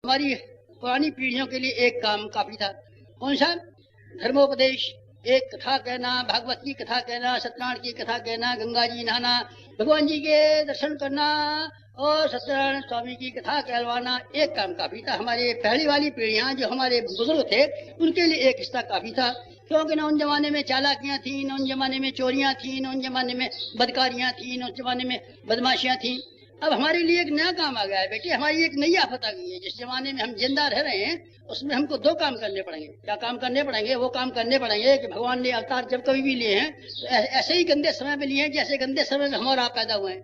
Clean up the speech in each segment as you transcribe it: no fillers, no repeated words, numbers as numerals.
हमारी पुरानी पीढ़ियों के लिए एक काम काफी था। कौन सा? धर्मोपदेश, एक कथा कहना, भागवत की कथा कहना, सत्यनारायण की कथा कहना, गंगा जी नहाना, भगवान जी के दर्शन करना और सत्यनारायण स्वामी की कथा कहलवाना, एक काम काफी था। हमारे पहली वाली पीढ़ियां जो हमारे बुजुर्ग थे उनके लिए एक हिस्सा काफी था, क्योंकि न उन जमाने में चालाकियां थी, न उन जमाने में चोरियां थी, न उन जमाने में बदकारियां थी, न उस जमाने में बदमाशियां थी। अब हमारे लिए एक नया काम आ गया है बेटी, हमारी एक नई आफत आ गई है। जिस जमाने में हम जिंदा रह रहे हैं उसमें हमको दो काम करने पड़ेंगे। क्या काम करने पड़ेंगे? वो काम करने पड़ेंगे कि भगवान ने अवतार जब कभी भी लिए हैं तो ऐसे ही गंदे समय में लिए हैं जैसे गंदे समय में हमारा पैदा हुए हैं।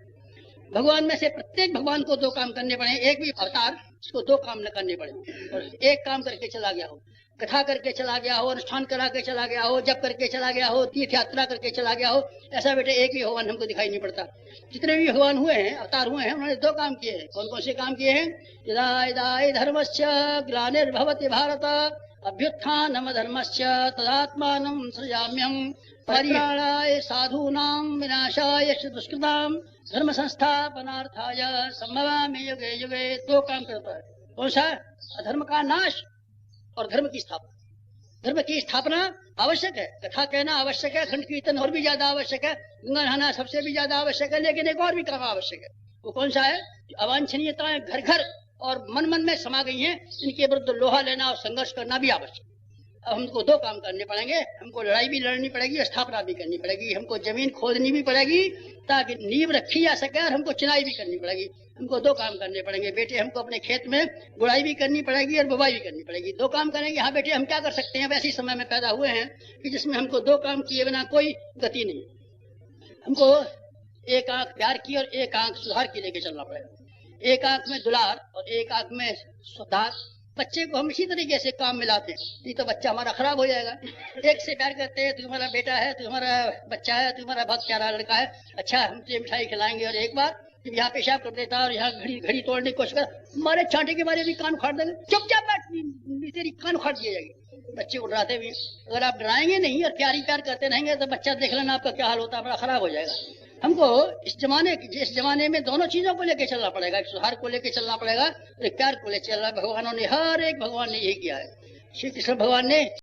भगवान में से प्रत्येक भगवान को दो काम करने पड़े। एक भी अवतार उसको दो काम न करने पड़े और एक काम करके चला गया हो, कथा करके चला गया हो, अनुष्ठान करा के चला गया हो, जप करके चला गया हो, तीर्थ यात्रा करके चला गया हो, ऐसा बेटे एक भी भगवान हमको दिखाई नहीं पड़ता। जितने भी भगवान हुए हैं, अवतार हुए हैं, उन्होंने दो काम किए हैं। कौन कौन से काम किए हैं? यदा यदा धर्मस्य ग्लानिर्भवति भारत अभ्युत्थानम धर्मस्य तदात्मानं सृजाम्यहम् परित्राणाय साधूनां विनाशाय दुष्कृतां धर्म संस्थापनार्थाय संभवामि युगे युगे। दो काम करता है। कौन सा? अधर्म का नाश और धर्म की स्थापना। धर्म की स्थापना आवश्यक है, कथा कहना आवश्यक है, खंड कीर्तन और भी ज्यादा आवश्यक है, गंगा नहाना सबसे भी ज्यादा आवश्यक है, लेकिन एक और भी काम आवश्यक है। वो कौन सा है? अवांछनीयताएं घर घर और मन मन में समा गई हैं, इनके विरुद्ध लोहा लेना और संघर्ष करना भी आवश्यक। अब हमको दो काम करने पड़ेंगे, हमको लड़ाई भी लड़नी पड़ेगी, स्थापना भी करनी पड़ेगी, हमको जमीन खोदनी भी पड़ेगी ताकि नींव रखी जा सके, और हमको चिनाई भी करनी पड़ेगी। हमको दो काम करने पड़ेंगे बेटे। हमको अपने खेत में गुड़ाई भी करनी पड़ेगी और बुवाई भी करनी पड़ेगी। दो काम करेंगे। हाँ बेटे, हम क्या कर सकते हैं? वैसे समय में पैदा हुए हैं कि जिसमें हमको दो काम किए बिना कोई गति नहीं। हमको एक आंख प्यार की और एक आंख सुधार की लेके चलना पड़ेगा। एक आंख में दुलार और एक आंख में सुधार। बच्चे को हम इसी तरीके से काम मिलाते हैं, नहीं तो बच्चा हमारा खराब हो जाएगा। एक से प्यार करते हैं, तुम्हारा बेटा है, तुम्हारा बच्चा है, तुम्हारा बहुत प्यारा लड़का है, अच्छा हम तुझे मिठाई खिलाएंगे, और एक बार जब यहाँ पेशाब कर देता और यहाँ घड़ी तोड़ने की कोशिश कर, हमारे चांटे के बारे भी कान उखाड़ देंगे, चुपचाप बैठ, तेरी कान उखाड़ दिया जाएगी। बच्चे को डराते भी, अगर आप डराएंगे नहीं और प्यार करते रहेंगे तो बच्चा देख लेना आपका क्या हाल होता है, बड़ा खराब हो जाएगा। हमको इस जमाने में दोनों चीजों को लेकर चलना पड़ेगा, एक सुधार को लेकर चलना पड़ेगा, एक प्यार को लेकर चलना। भगवान ने यही किया है। श्री कृष्ण भगवान ने